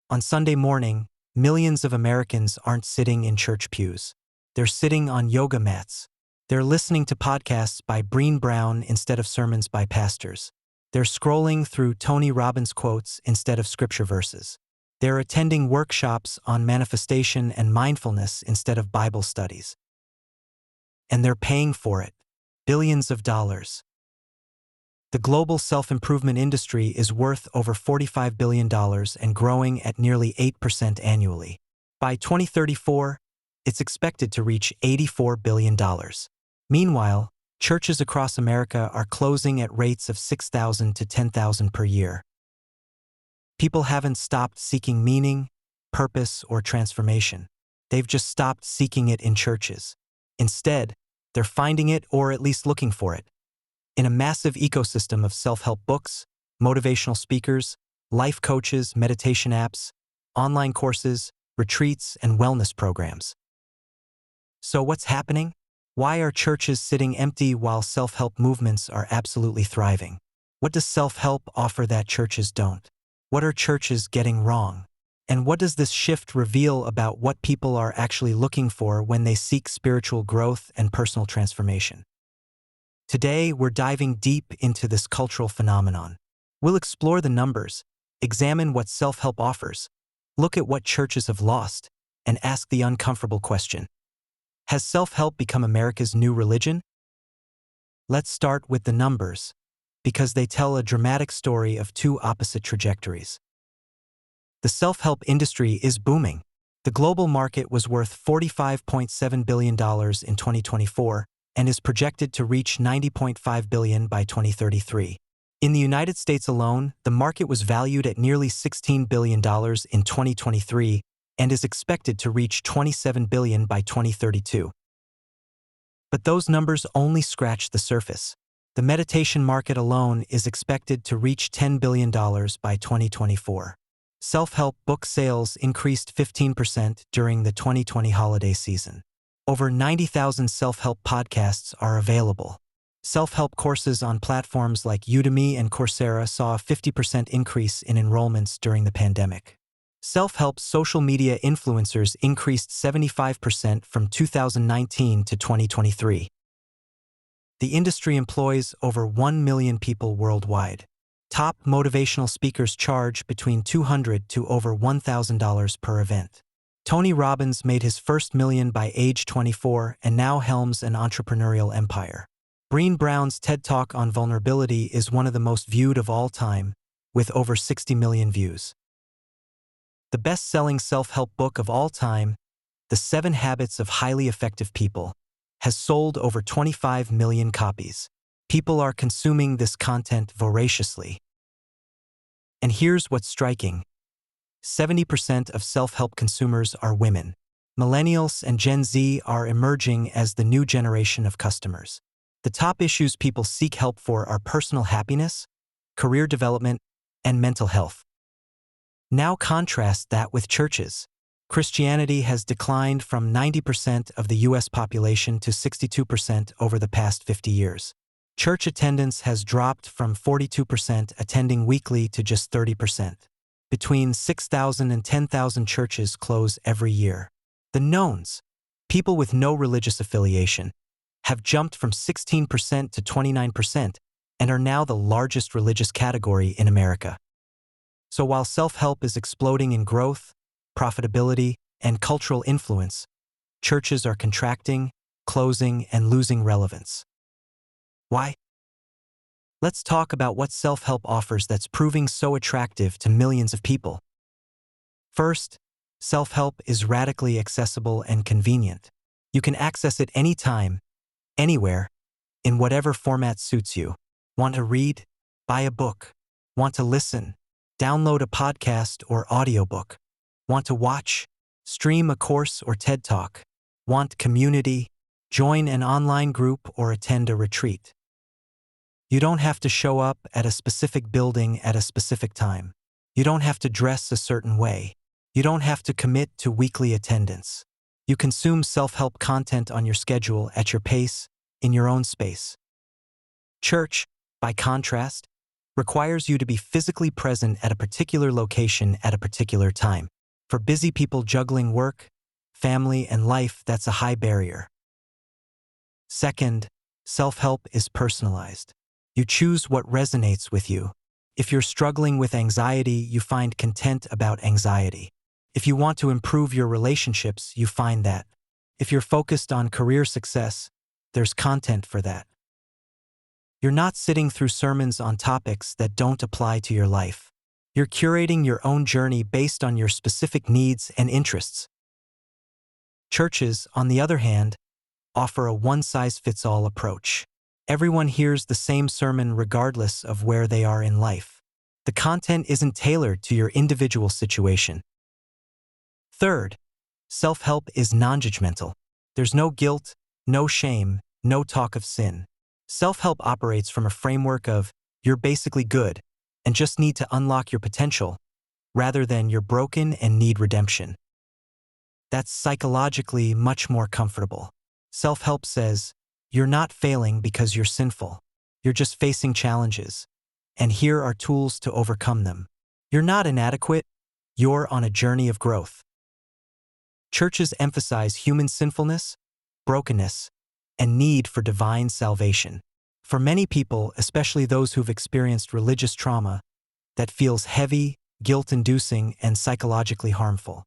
On Sunday morning, millions of Americans aren't sitting in church pews. They're sitting on yoga mats. They're listening to podcasts by Brené Brown instead of sermons by pastors. They're scrolling through Tony Robbins quotes instead of scripture verses. They're attending workshops on manifestation and mindfulness instead of Bible studies. And they're paying for it. Billions of dollars. The global self-improvement industry is worth over $45 billion and growing at nearly 8% annually. By 2034, it's expected to reach $84 billion. Meanwhile, churches across America are closing at rates of 6,000 to 10,000 per year. People haven't stopped seeking meaning, purpose, or transformation. They've just stopped seeking it in churches. Instead, they're finding it or at least looking for it in a massive ecosystem of self-help books, motivational speakers, life coaches, meditation apps, online courses, retreats, and wellness programs. So what's happening? Why are churches sitting empty while self-help movements are absolutely thriving? What does self-help offer that churches don't? What are churches getting wrong? And what does this shift reveal about what people are actually looking for when they seek spiritual growth and personal transformation? Today, we're diving deep into this cultural phenomenon. We'll explore the numbers, examine what self-help offers, look at what churches have lost, and ask the uncomfortable question: has self-help become America's new religion? Let's start with the numbers, because they tell a dramatic story of two opposite trajectories. The self-help industry is booming. The global market was worth $45.7 billion in 2024 and is projected to reach $90.5 billion by 2033. In the United States alone, the market was valued at nearly $16 billion in 2023 and is expected to reach $27 billion by 2032. But those numbers only scratch the surface. The meditation market alone is expected to reach $10 billion by 2024. Self-help book sales increased 15% during the 2020 holiday season. Over 90,000 self-help podcasts are available. Self-help courses on platforms like Udemy and Coursera saw a 50% increase in enrollments during the pandemic. Self-help social media influencers increased 75% from 2019 to 2023. The industry employs over 1 million people worldwide. Top motivational speakers charge between $200 to over $1,000 per event. Tony Robbins made his first million by age 24 and now helms an entrepreneurial empire. Brené Brown's TED Talk on vulnerability is one of the most viewed of all time, with over 60 million views. The best-selling self-help book of all time, The 7 Habits of Highly Effective People, has sold over 25 million copies. People are consuming this content voraciously. And here's what's striking: 70% of self-help consumers are women. Millennials and Gen Z are emerging as the new generation of customers. The top issues people seek help for are personal happiness, career development, and mental health. Now contrast that with churches. Christianity has declined from 90% of the U.S. population to 62% over the past 50 years. Church attendance has dropped from 42% attending weekly to just 30%. Between 6,000 and 10,000 churches close every year. The knowns, people with no religious affiliation, have jumped from 16% to 29% and are now the largest religious category in America. So while self-help is exploding in growth, profitability, and cultural influence, churches are contracting, closing, and losing relevance. Why? Let's talk about what self-help offers that's proving so attractive to millions of people. First, self-help is radically accessible and convenient. You can access it anytime, anywhere, in whatever format suits you. Want to read? Buy a book. Want to listen? Download a podcast or audiobook. Want to watch? Stream a course or TED Talk. Want community? Join an online group or attend a retreat. You don't have to show up at a specific building at a specific time. You don't have to dress a certain way. You don't have to commit to weekly attendance. You consume self-help content on your schedule at your pace, in your own space. Church, by contrast, requires you to be physically present at a particular location at a particular time. For busy people juggling work, family, and life, that's a high barrier. Second, self-help is personalized. You choose what resonates with you. If you're struggling with anxiety, you find content about anxiety. If you want to improve your relationships, you find that. If you're focused on career success, there's content for that. You're not sitting through sermons on topics that don't apply to your life. You're curating your own journey based on your specific needs and interests. Churches, on the other hand, offer a one-size-fits-all approach. Everyone hears the same sermon regardless of where they are in life. The content isn't tailored to your individual situation. Third, self-help is non-judgmental. There's no guilt, no shame, no talk of sin. Self-help operates from a framework of, you're basically good and just need to unlock your potential, rather than you're broken and need redemption. That's psychologically much more comfortable. Self-help says, you're not failing because you're sinful. You're just facing challenges, and here are tools to overcome them. You're not inadequate, you're on a journey of growth. Churches emphasize human sinfulness, brokenness, and need for divine salvation. For many people, especially those who've experienced religious trauma, that feels heavy, guilt-inducing, and psychologically harmful.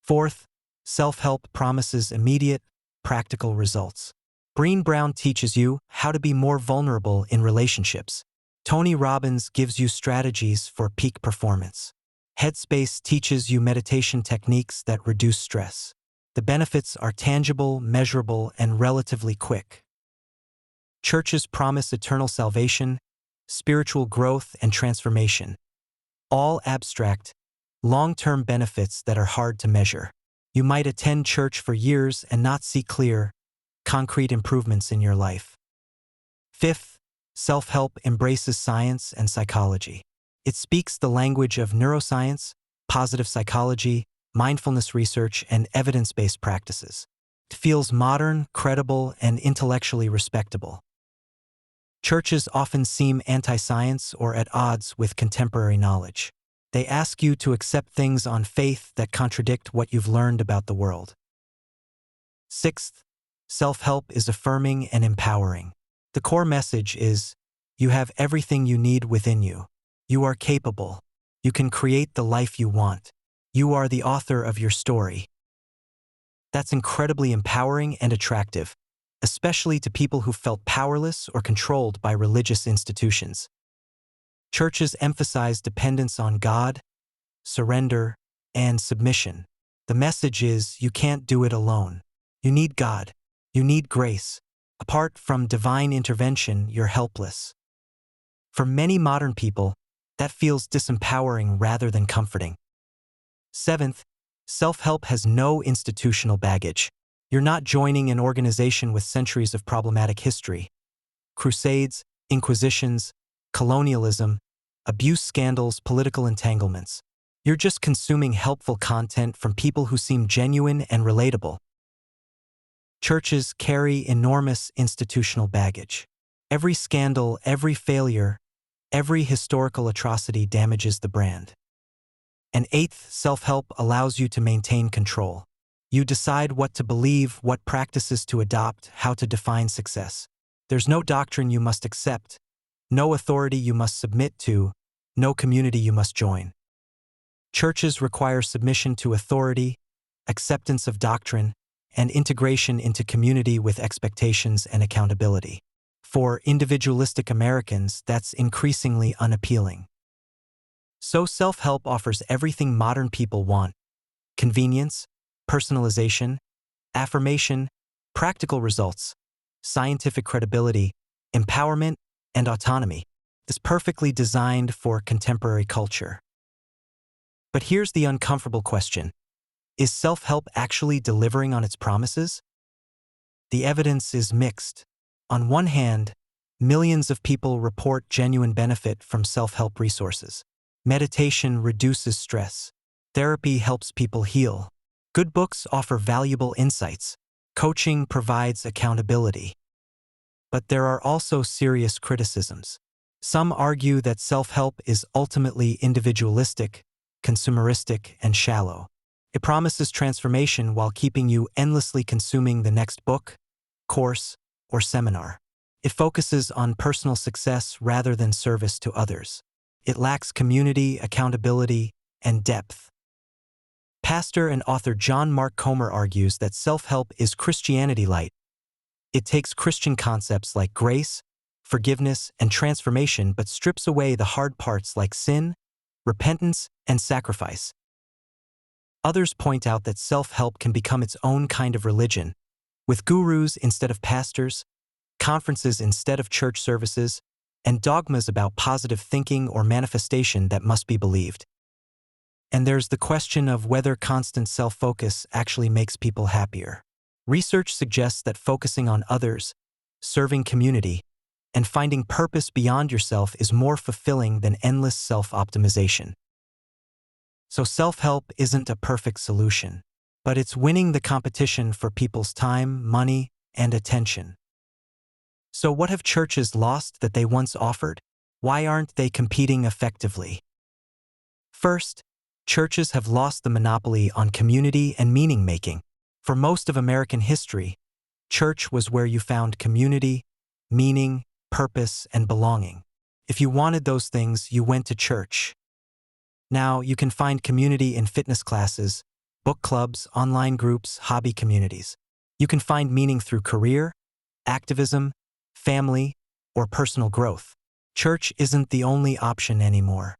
Fourth, self-help promises immediate, practical results. Brené Brown teaches you how to be more vulnerable in relationships. Tony Robbins gives you strategies for peak performance. Headspace teaches you meditation techniques that reduce stress. The benefits are tangible, measurable, and relatively quick. Churches promise eternal salvation, spiritual growth, and transformation. All abstract, long-term benefits that are hard to measure. You might attend church for years and not see clear, concrete improvements in your life. Fifth, self-help embraces science and psychology. It speaks the language of neuroscience, positive psychology, mindfulness research, and evidence-based practices. It feels modern, credible, and intellectually respectable. Churches often seem anti-science or at odds with contemporary knowledge. They ask you to accept things on faith that contradict what you've learned about the world. Sixth, self-help is affirming and empowering. The core message is, you have everything you need within you. You are capable. You can create the life you want. You are the author of your story. That's incredibly empowering and attractive, especially to people who felt powerless or controlled by religious institutions. Churches emphasize dependence on God, surrender, and submission. The message is, you can't do it alone. You need God. You need grace. Apart from divine intervention, you're helpless. For many modern people, that feels disempowering rather than comforting. Seventh, self-help has no institutional baggage. You're not joining an organization with centuries of problematic history. Crusades, inquisitions, colonialism, abuse scandals, political entanglements. You're just consuming helpful content from people who seem genuine and relatable. Churches carry enormous institutional baggage. Every scandal, every failure, every historical atrocity damages the brand. And eighth, self-help allows you to maintain control. You decide what to believe, what practices to adopt, how to define success. There's no doctrine you must accept, no authority you must submit to, no community you must join. Churches require submission to authority, acceptance of doctrine, and integration into community with expectations and accountability. For individualistic Americans, that's increasingly unappealing. So self-help offers everything modern people want: convenience, personalization, affirmation, practical results, scientific credibility, empowerment, and autonomy. It's perfectly designed for contemporary culture. But here's the uncomfortable question. Is self-help actually delivering on its promises? The evidence is mixed. On one hand, millions of people report genuine benefit from self-help resources. Meditation reduces stress. Therapy helps people heal. Good books offer valuable insights. Coaching provides accountability. But there are also serious criticisms. Some argue that self-help is ultimately individualistic, consumeristic, and shallow. It promises transformation while keeping you endlessly consuming the next book, course, or seminar. It focuses on personal success rather than service to others. It lacks community, accountability, and depth. Pastor and author John Mark Comer argues that self-help is Christianity light. It takes Christian concepts like grace, forgiveness, and transformation but strips away the hard parts like sin, repentance, and sacrifice. Others point out that self-help can become its own kind of religion, with gurus instead of pastors, conferences instead of church services, and dogmas about positive thinking or manifestation that must be believed. And there's the question of whether constant self-focus actually makes people happier. Research suggests that focusing on others, serving community, and finding purpose beyond yourself is more fulfilling than endless self-optimization. So self-help isn't a perfect solution, but it's winning the competition for people's time, money, and attention. So what have churches lost that they once offered? Why aren't they competing effectively? First, churches have lost the monopoly on community and meaning-making. For most of American history, church was where you found community, meaning, purpose, and belonging. If you wanted those things, you went to church. Now, you can find community in fitness classes, book clubs, online groups, hobby communities. You can find meaning through career, activism, family, or personal growth. Church isn't the only option anymore.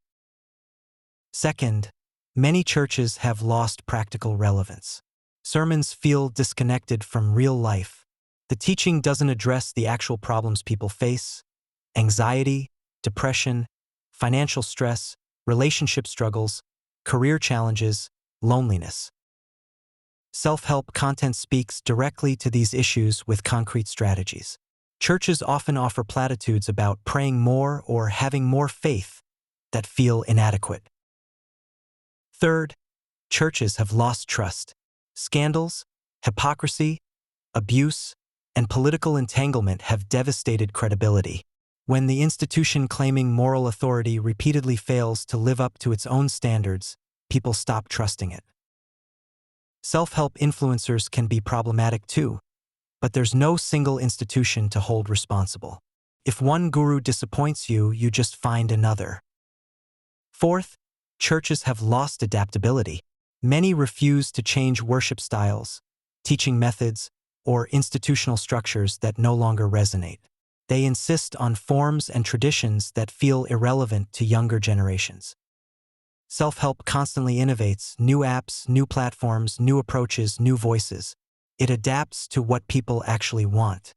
Second, many churches have lost practical relevance. Sermons feel disconnected from real life. The teaching doesn't address the actual problems people face: anxiety, depression, financial stress, relationship struggles, career challenges, loneliness. Self-help content speaks directly to these issues with concrete strategies. Churches often offer platitudes about praying more or having more faith that feel inadequate. Third, churches have lost trust. Scandals, hypocrisy, abuse, and political entanglement have devastated credibility. When the institution claiming moral authority repeatedly fails to live up to its own standards, people stop trusting it. Self-help influencers can be problematic too, but there's no single institution to hold responsible. If one guru disappoints you, you just find another. Fourth, churches have lost adaptability. Many refuse to change worship styles, teaching methods, or institutional structures that no longer resonate. They insist on forms and traditions that feel irrelevant to younger generations. Self-help constantly innovates: new apps, new platforms, new approaches, new voices. It adapts to what people actually want.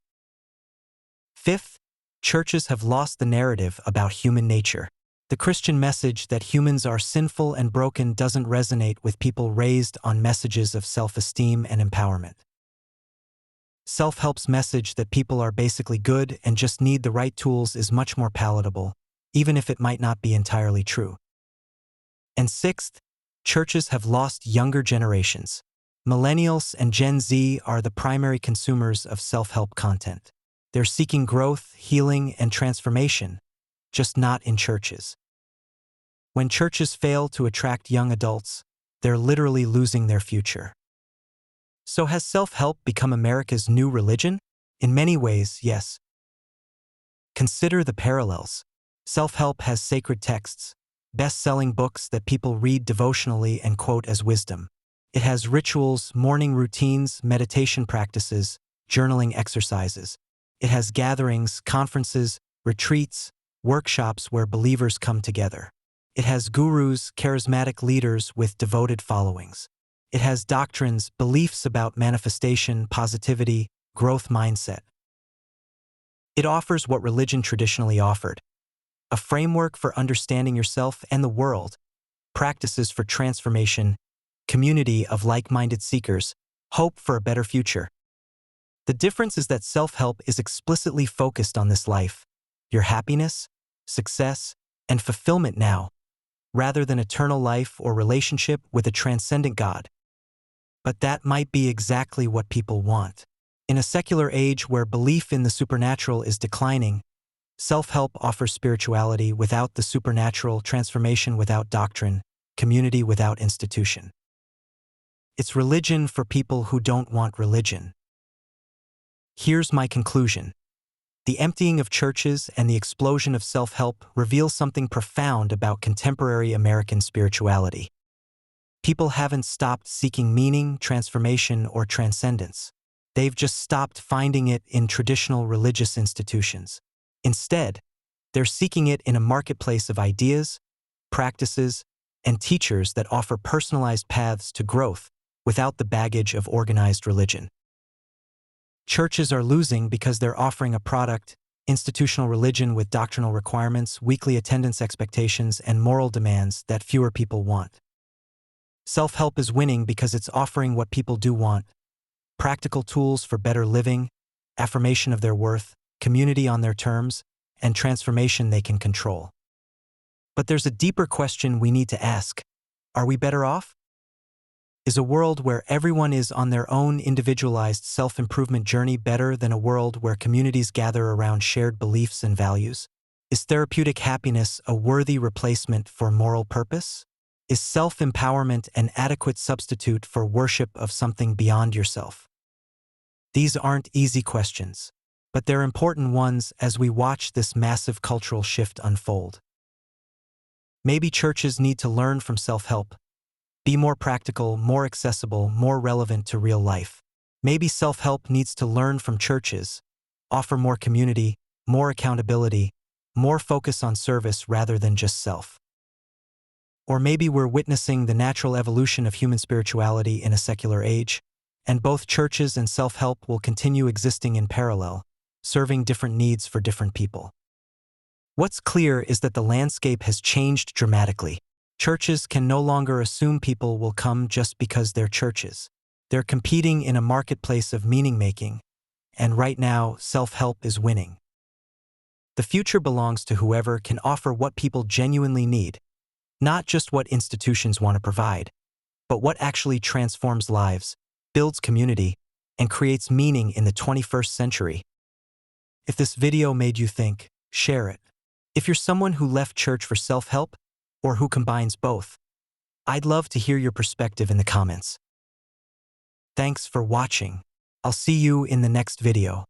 Fifth, churches have lost the narrative about human nature. The Christian message that humans are sinful and broken doesn't resonate with people raised on messages of self-esteem and empowerment. Self-help's message that people are basically good and just need the right tools is much more palatable, even if it might not be entirely true. And sixth, churches have lost younger generations. Millennials and Gen Z are the primary consumers of self-help content. They're seeking growth, healing, and transformation, just not in churches. When churches fail to attract young adults, they're literally losing their future. So has self-help become America's new religion? In many ways, yes. Consider the parallels. Self-help has sacred texts, best-selling books that people read devotionally and quote as wisdom. It has rituals, morning routines, meditation practices, journaling exercises. It has gatherings, conferences, retreats, workshops where believers come together. It has gurus, charismatic leaders with devoted followings. It has doctrines, beliefs about manifestation, positivity, growth mindset. It offers what religion traditionally offered: a framework for understanding yourself and the world, practices for transformation, community of like-minded seekers, hope for a better future. The difference is that self-help is explicitly focused on this life, your happiness, success, and fulfillment now, rather than eternal life or relationship with a transcendent God. But that might be exactly what people want. In a secular age where belief in the supernatural is declining, Self-help offers spirituality without the supernatural, transformation without doctrine, community without institution. It's religion for people who don't want religion. Here's my conclusion. The emptying of churches and the explosion of self-help reveal something profound about contemporary American spirituality. People haven't stopped seeking meaning, transformation, or transcendence. They've just stopped finding it in traditional religious institutions. Instead, they're seeking it in a marketplace of ideas, practices, and teachers that offer personalized paths to growth without the baggage of organized religion. Churches are losing because they're offering a product, institutional religion with doctrinal requirements, weekly attendance expectations, and moral demands that fewer people want. Self-help is winning because it's offering what people do want: practical tools for better living, affirmation of their worth, community on their terms, and transformation they can control. But there's a deeper question we need to ask. Are we better off? Is a world where everyone is on their own individualized self-improvement journey better than a world where communities gather around shared beliefs and values? Is therapeutic happiness a worthy replacement for moral purpose? Is self-empowerment an adequate substitute for worship of something beyond yourself? These aren't easy questions, but they're important ones as we watch this massive cultural shift unfold. Maybe churches need to learn from self-help, be more practical, more accessible, more relevant to real life. Maybe self-help needs to learn from churches, offer more community, more accountability, more focus on service rather than just self. Or maybe we're witnessing the natural evolution of human spirituality in a secular age, and both churches and self-help will continue existing in parallel, serving different needs for different people. What's clear is that the landscape has changed dramatically. Churches can no longer assume people will come just because they're churches. They're competing in a marketplace of meaning-making, and right now, self-help is winning. The future belongs to whoever can offer what people genuinely need, not just what institutions want to provide, but what actually transforms lives, builds community, and creates meaning in the 21st century. If this video made you think, share it. If you're someone who left church for self-help, or who combines both, I'd love to hear your perspective in the comments. Thanks for watching. I'll see you in the next video.